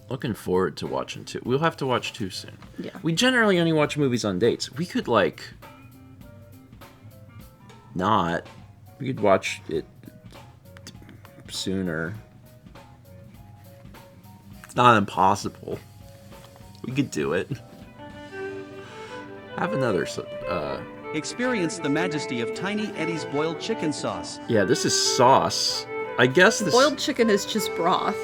Speaker 2: looking forward to watching 2. We'll have to watch 2 soon.
Speaker 1: Yeah.
Speaker 2: We generally only watch movies on dates. We could, like, not. We could watch it sooner. It's not impossible. We could do it. Have another,
Speaker 3: Experience the majesty of Tiny Eddie's boiled chicken sauce.
Speaker 2: yeah, this is sauce. I guess this...
Speaker 1: Boiled chicken is just broth.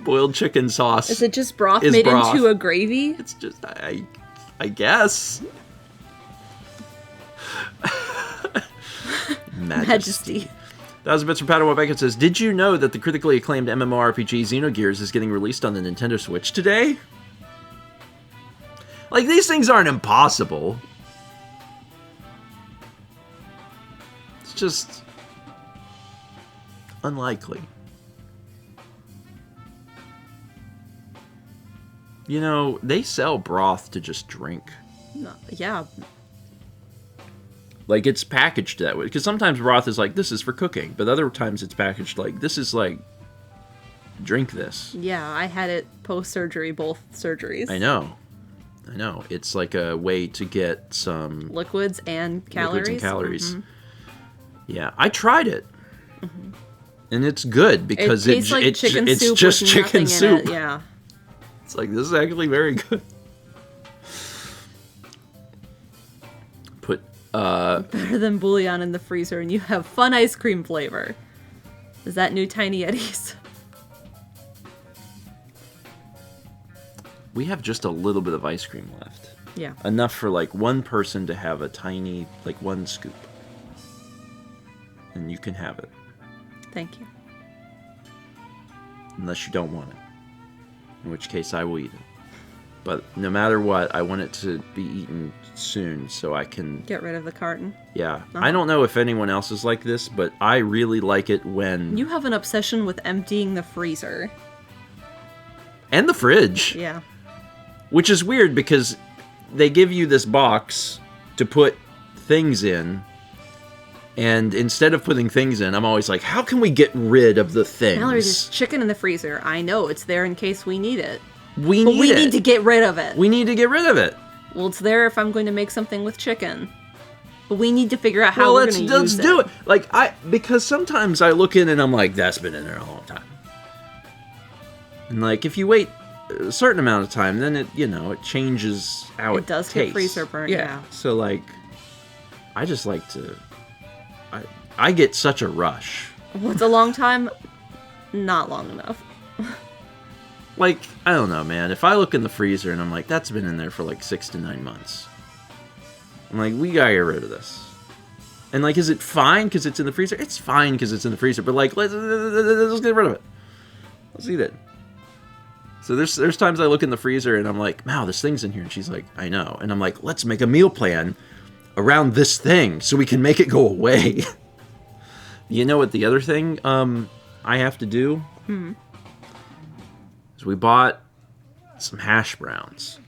Speaker 2: Boiled chicken sauce.
Speaker 1: Is it just broth
Speaker 2: Is
Speaker 1: made
Speaker 2: broth.
Speaker 1: into a gravy?
Speaker 2: It's just, I guess.
Speaker 1: Majesty.
Speaker 2: That was a bit from Padawan Beckett says, did you know that the critically acclaimed MMORPG Xenogears is getting released on the Nintendo Switch today? Like, these things aren't impossible. It's just unlikely. You know, they sell broth to just drink.
Speaker 1: No, yeah.
Speaker 2: Like, it's packaged that way. Because sometimes broth is like, this is for cooking. But other times it's packaged like, this is like, drink this.
Speaker 1: Yeah, I had it post-surgery, both surgeries.
Speaker 2: I know. It's like a way to get some...
Speaker 1: Liquids and calories.
Speaker 2: Yeah, I tried it. And it's good because
Speaker 1: it tastes like chicken
Speaker 2: it's
Speaker 1: soup
Speaker 2: just
Speaker 1: with
Speaker 2: chicken
Speaker 1: nothing
Speaker 2: soup.
Speaker 1: in it. Yeah.
Speaker 2: It's like, this is actually very good. Put,
Speaker 1: Better than bouillon in the freezer, and you have fun ice cream flavor. Is that new Tiny Eddie's?
Speaker 2: we have just a little bit of ice cream left.
Speaker 1: Yeah.
Speaker 2: Enough for, like, one person to have a tiny, like, one scoop. And you can have it.
Speaker 1: Thank you.
Speaker 2: Unless you don't want it. In which case, I will eat it. But no matter what, I want it to be eaten soon so I can...
Speaker 1: Get rid of the carton.
Speaker 2: Yeah. I don't know if anyone else is like this, but I really like it when...
Speaker 1: You have an obsession with emptying the freezer.
Speaker 2: And the fridge.
Speaker 1: Yeah.
Speaker 2: Which is weird because they give you this box to put things in. And instead of putting things in, I'm always like, how can we get rid of the things?
Speaker 1: Mallory, there's chicken in the freezer. I know it's there in case we need it.
Speaker 2: We
Speaker 1: But
Speaker 2: need
Speaker 1: we
Speaker 2: it.
Speaker 1: need to get rid of it.
Speaker 2: We need to get rid of it.
Speaker 1: Well, it's there if I'm going to make something with chicken. But we need to figure out how we're going to use it.
Speaker 2: Let's do it. Like, because sometimes I look in and I'm like, that's been in there a long time. And like, if you wait a certain amount of time, then it, it changes how it
Speaker 1: does
Speaker 2: tastes.
Speaker 1: get freezer burnt, yeah.
Speaker 2: So like, I just like to, I get such a rush.
Speaker 1: What's a long time? Not long enough.
Speaker 2: Like, I don't know, man. If I look in the freezer and I'm like, that's been in there for like 6 to 9 months. I'm like, we gotta get rid of this. And like, is it fine because it's in the freezer? It's fine because it's in the freezer, but like, let's get rid of it. Let's eat it. So there's times I look in the freezer and I'm like, wow, this thing's in here. And she's like, I know. And I'm like, let's make a meal plan around this thing so we can make it go away. You know what the other thing I have to do? Is we bought some hash browns.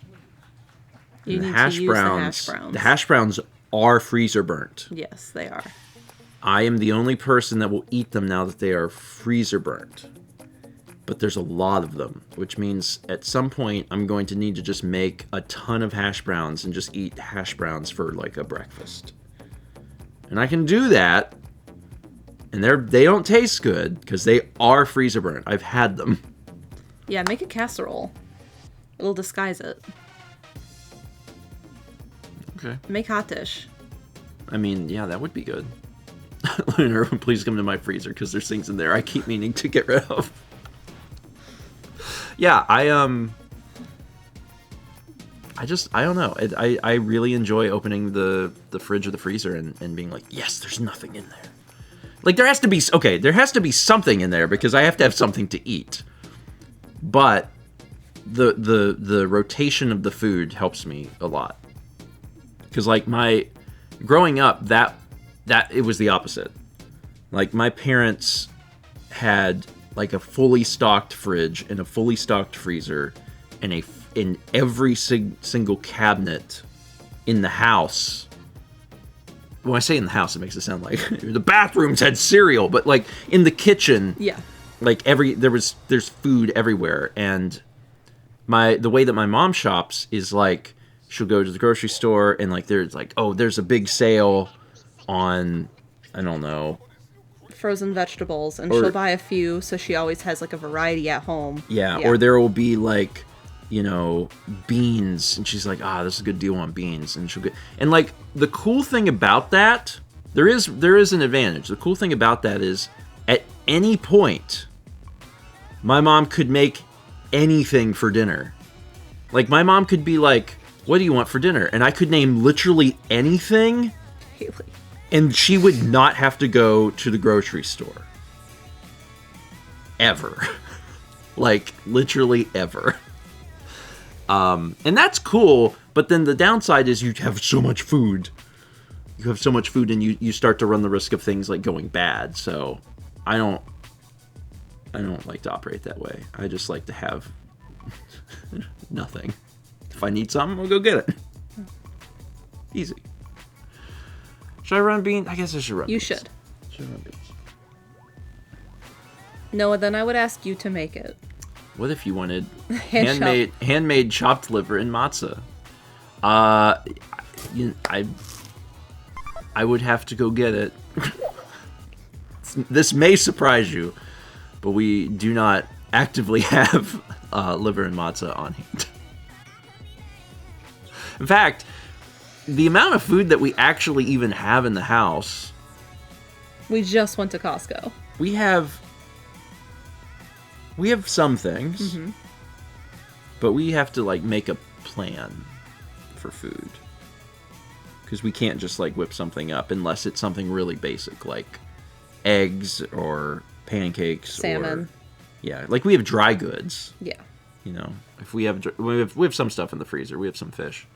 Speaker 1: You
Speaker 2: And
Speaker 1: need to use the hash browns.
Speaker 2: The hash browns are freezer burnt.
Speaker 1: Yes, they are.
Speaker 2: I am the only person that will eat them now that they are freezer burnt. But there's a lot of them, which means at some point I'm going to need to just make a ton of hash browns and just eat hash browns for like a breakfast. And I can do that, and they don't taste good because they are freezer burnt. I've had them.
Speaker 1: Yeah, make a casserole. It'll disguise it.
Speaker 2: Okay.
Speaker 1: Make hot dish.
Speaker 2: I mean, yeah, that would be good. Lunar, please come to my freezer because there's things in there I keep meaning to get rid of. Yeah, I don't know. I really enjoy opening the fridge or the freezer and being like, yes, there's nothing in there. Like, there has to be something in there because I have to have something to eat. But the rotation of the food helps me a lot. Because like growing up, that it was the opposite. Like, my parents had like a fully stocked fridge and a fully stocked freezer and in every single cabinet in the house. When I say in the house, it makes it sound like the bathrooms had cereal, but like in the kitchen,
Speaker 1: Yeah.
Speaker 2: like there's food everywhere. And the way that my mom shops is like, she'll go to the grocery store and like there's like, oh, there's a big sale on, I don't know,
Speaker 1: Frozen vegetables, and she'll buy a few, so she always has like a variety at home.
Speaker 2: Yeah, or there will be like, beans, and she's like, this is a good deal on beans, and she'll get, and like the cool thing about that, there is an advantage. The cool thing about that is at any point, my mom could make anything for dinner. Like, my mom could be like, what do you want for dinner? And I could name literally anything.
Speaker 1: Haley.
Speaker 2: And she would not have to go to the grocery store. Ever. Like, literally ever. And that's cool, but then the downside is you have so much food. You have so much food and you start to run the risk of things like going bad. So I don't like to operate that way. I just like to have nothing. If I need something, I'll go get it. Easy. Should I run beans? I guess I should run
Speaker 1: You
Speaker 2: beans.
Speaker 1: should.
Speaker 2: Should I run beans?
Speaker 1: No, then I would ask you to make it.
Speaker 2: What if you wanted
Speaker 1: Hand
Speaker 2: handmade chopped liver and matzah? I would have to go get it. This may surprise you, but we do not actively have liver and matzah on hand. In fact, the amount of food that we actually even have in the house,
Speaker 1: We just went to Costco.
Speaker 2: we have some things, but we have to like make a plan for food because we can't just like whip something up unless it's something really basic like eggs or pancakes,
Speaker 1: Salmon.
Speaker 2: or like we have dry goods.
Speaker 1: Yeah.
Speaker 2: If we have some stuff in the freezer, we have some fish.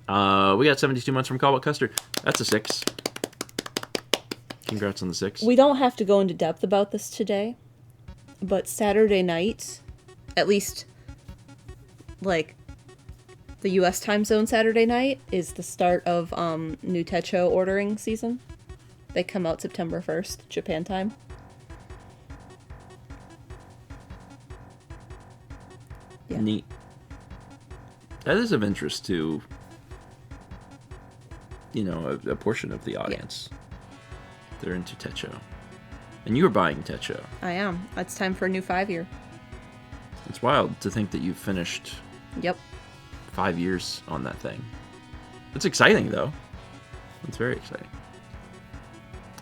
Speaker 2: We got 72 months from Caldwell Custard. That's a 6. Congrats on the 6.
Speaker 1: We don't have to go into depth about this today, but Saturday night, at least like the U.S. time zone Saturday night is the start of new Techo ordering season. They come out September 1st, Japan time. Yeah.
Speaker 2: Neat. That is of interest to, a portion of the audience. They're into Techo. And you were buying Techo.
Speaker 1: I am. It's time for a new 5-year.
Speaker 2: It's wild to think that you've finished
Speaker 1: Yep.
Speaker 2: 5 years on that thing. It's exciting, though. It's very exciting.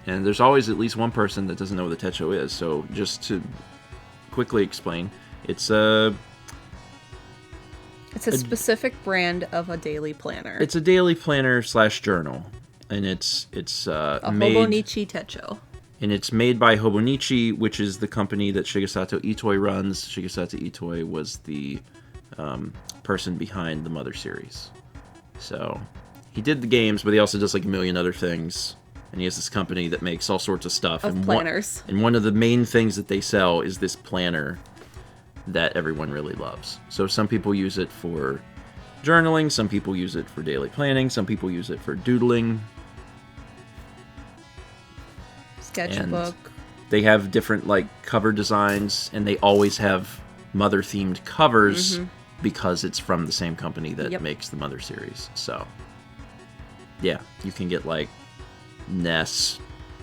Speaker 2: And there's always at least one person that doesn't know what a Techo is. So just to quickly explain, it's a
Speaker 1: specific brand of a daily planner.
Speaker 2: It's a daily planner / journal, and it's
Speaker 1: a
Speaker 2: made
Speaker 1: Hobonichi Techo.
Speaker 2: and it's made by Hobonichi, which is the company that Shigesato Itoi runs. Shigesato Itoi was the person behind the Mother series. So he did the games, but he also does like a million other things. And he has this company that makes all sorts of stuff.
Speaker 1: Of planners.
Speaker 2: And one of the main things that they sell is this planner that everyone really loves. So some people use it for journaling, some people use it for daily planning, some people use it for doodling.
Speaker 1: Sketchbook.
Speaker 2: And they have different like cover designs, and they always have Mother themed covers because it's from the same company that makes the Mother series. So yeah, you can get like Ness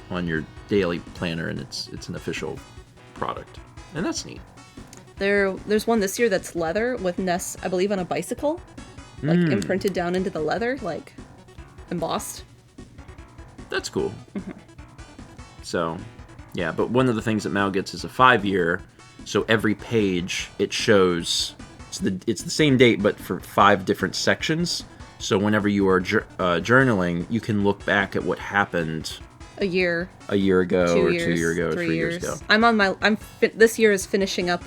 Speaker 2: on your daily planner, and it's an official product, and that's neat.
Speaker 1: There's one this year that's leather with Ness, I believe, on a bicycle, like imprinted down into the leather, like embossed.
Speaker 2: That's cool. So yeah, but one of the things that Mal gets is a 5-year, so every page it shows it's the same date but for 5 different sections. So whenever you are journaling, you can look back at what happened
Speaker 1: a year
Speaker 2: ago,
Speaker 1: 2
Speaker 2: or
Speaker 1: years,
Speaker 2: 2 years ago, or 3 years
Speaker 1: years
Speaker 2: ago.
Speaker 1: This year is finishing up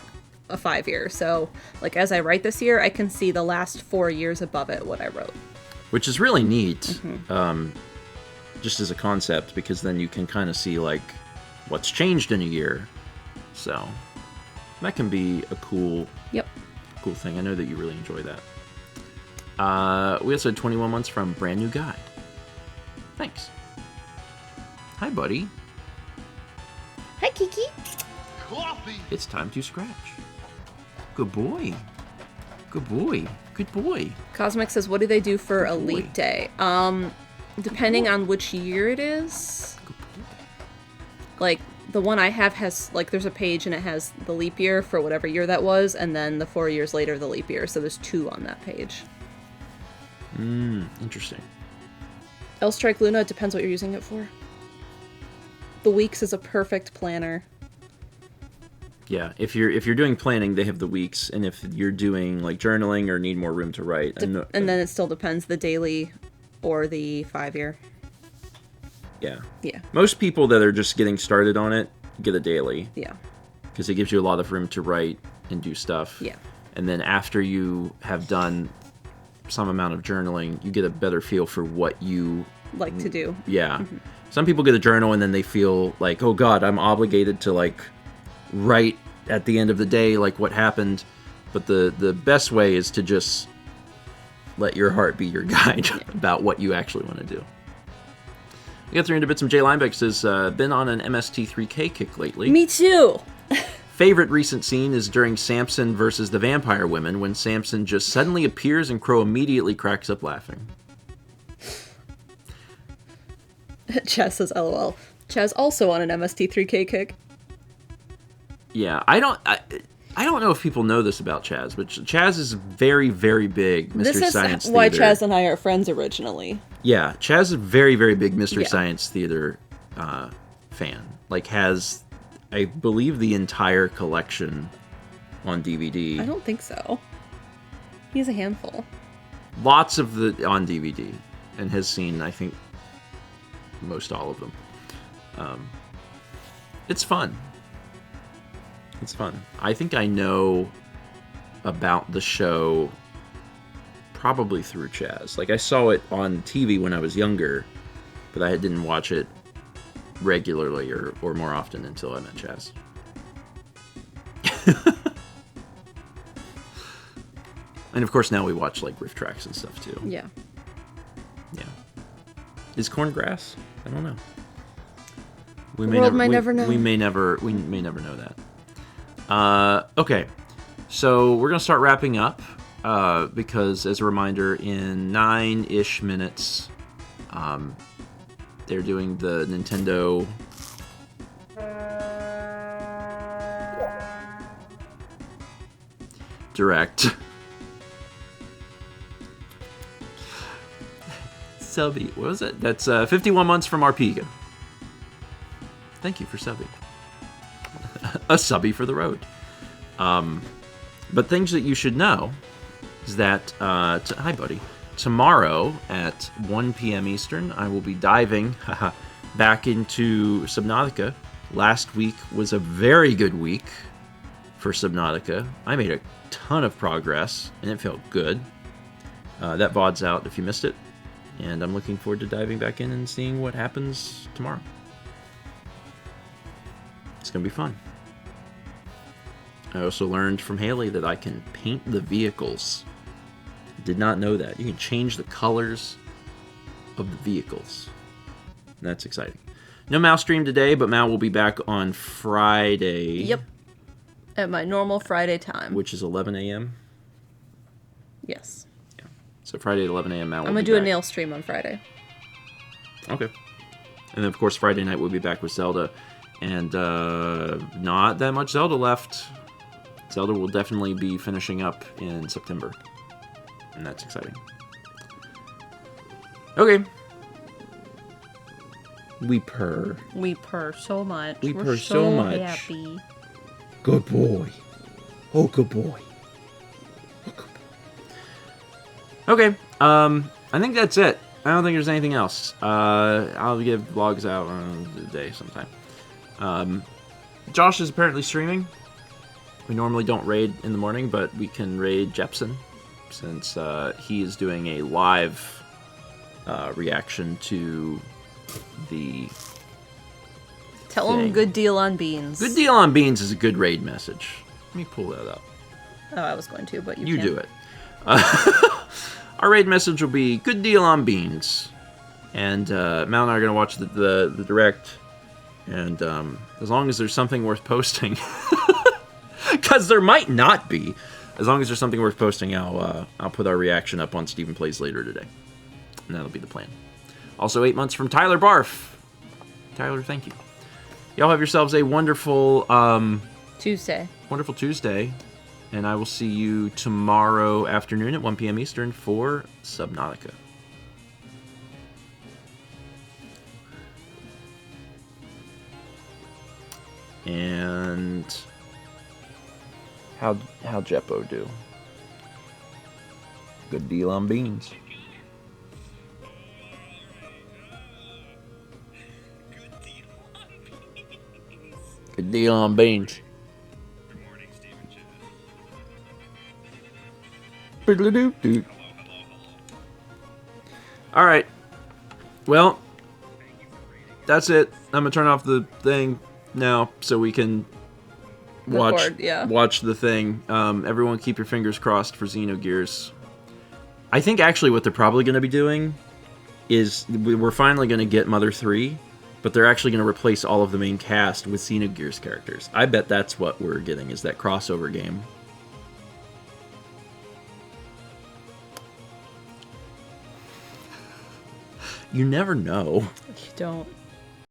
Speaker 1: a 5-year. So like as I write this year, I can see the last 4 years above it what I wrote,
Speaker 2: which is really neat, just as a concept, because then you can kind of see like what's changed in a year. So that can be a cool thing. I know that you really enjoy that. We also had 21 months from Brand New Guy. Thanks. Hi, buddy.
Speaker 1: Hi, Kiki.
Speaker 4: Coffee.
Speaker 2: It's time to scratch. Good boy. Good boy. Good boy.
Speaker 1: Cosmic says, what do they do for
Speaker 2: Good boy.
Speaker 1: Elite Day? Depending on which year it is.
Speaker 2: Good boy.
Speaker 1: Like, the one I have has, like, there's a page and it has the leap year for whatever year that was, and then the 4 years later, the leap year. So there's 2 on that page.
Speaker 2: Interesting.
Speaker 1: L Strike Luna, it depends what you're using it for. The weeks is a perfect planner.
Speaker 2: Yeah, if you're doing planning, they have the weeks, and if you're doing like journaling or need more room to write,
Speaker 1: And then it still depends, the daily or the 5-year.
Speaker 2: Yeah.
Speaker 1: Yeah.
Speaker 2: Most people that are just getting started on it get a daily.
Speaker 1: Yeah.
Speaker 2: Because it gives you a lot of room to write and do stuff.
Speaker 1: Yeah.
Speaker 2: And then after you have done some amount of journaling, you get a better feel for what you
Speaker 1: Like to do.
Speaker 2: Yeah. Some people get a journal and then they feel like, oh God, I'm obligated to like write at the end of the day like what happened. But the best way is to just let your heart be your guide about what you actually want to do. We got 300 bits from Jay Linebeck says, been on an MST3K kick lately.
Speaker 1: Me too!
Speaker 2: Favorite recent scene is during Samson versus the Vampire Women, when Samson just suddenly appears and Crow immediately cracks up laughing.
Speaker 1: Chaz says, LOL. Chaz also on an MST3K kick.
Speaker 2: Yeah, I don't know if people know this about Chaz, but Chaz is very, very big Mystery Science
Speaker 1: This is why
Speaker 2: Theater.
Speaker 1: Chaz and I are friends originally.
Speaker 2: Yeah, Chaz is a very, very big Mystery Science Theater fan. Like, has, I believe, the entire collection on DVD.
Speaker 1: I don't think so. He's a handful.
Speaker 2: Lots of the on DVD, and has seen, I think, most all of them. It's fun. It's fun. I think I know about the show probably through Chaz. Like, I saw it on TV when I was younger, but I didn't watch it regularly or more often until I met Chaz. And of course now we watch like riff tracks and stuff too.
Speaker 1: Yeah.
Speaker 2: Yeah. Is corn grass? I don't know. We
Speaker 1: world might never know.
Speaker 2: We may never know that. Okay. So we're gonna start wrapping up because, as a reminder, in 9-ish minutes, they're doing the Nintendo Direct. Subby, what was it? That's 51 months from Arpega. Thank you for subbing. A subby for the road. But things that you should know is that, hi buddy, tomorrow at 1 p.m. Eastern, I will be diving back into Subnautica. Last week was a very good week for Subnautica. I made a ton of progress, and it felt good. That VOD's out if you missed it, and I'm looking forward to diving back in and seeing what happens tomorrow. It's going to be fun. I also learned from Haley that I can paint the vehicles. Did not know that. You can change the colors of the vehicles. That's exciting. No Mal stream today, but Mal will be back on Friday.
Speaker 1: Yep. At my normal Friday time.
Speaker 2: Which is 11 a.m.?
Speaker 1: Yes.
Speaker 2: Yeah. So Friday at 11 a.m. Mal will
Speaker 1: I'm
Speaker 2: be
Speaker 1: going to do
Speaker 2: back.
Speaker 1: a nail stream on Friday.
Speaker 2: Okay. And then, of course, Friday night we'll be back with Zelda. And not that much Zelda left. Zelda will definitely be finishing up in September. And that's exciting. Okay. We purr.
Speaker 1: We purr so much.
Speaker 2: We
Speaker 1: We're
Speaker 2: purr so much.
Speaker 1: happy.
Speaker 2: Good boy. Oh, good boy. Oh, good boy. Okay. I think that's it. I don't think there's anything else. I'll give vlogs out on the day sometime. Josh is apparently streaming. We normally don't raid in the morning, but we can raid Jepsen since he is doing a live reaction to the
Speaker 1: Tell him
Speaker 2: thing.
Speaker 1: good deal on beans.
Speaker 2: Good deal on beans is a good raid message. Let me pull that up.
Speaker 1: Oh, I was going to, but you
Speaker 2: You
Speaker 1: can't.
Speaker 2: do it. Our raid message will be good deal on beans. And Mal and I are going to watch the direct. And as long as there's something worth posting, because there might not be, as long as there's something worth posting, I'll put our reaction up on Stephen Plays later today. And that'll be the plan. Also, 8 months from Tyler Barf. Tyler, thank you. Y'all have yourselves a wonderful
Speaker 1: Tuesday.
Speaker 2: Wonderful Tuesday. And I will see you tomorrow afternoon at 1 p.m. Eastern for Subnautica. And how'd Jeppo do? Good deal on beans. Good deal on beans. All right. Well, that's it. I'm gonna turn off the thing now so we can watch the thing. Everyone, keep your fingers crossed for Xenogears. I think actually what they're probably gonna be doing is we're finally gonna get Mother 3, but they're actually gonna replace all of the main cast with Xenogears characters. I bet that's what we're getting, is that crossover game. You never know.
Speaker 1: You don't.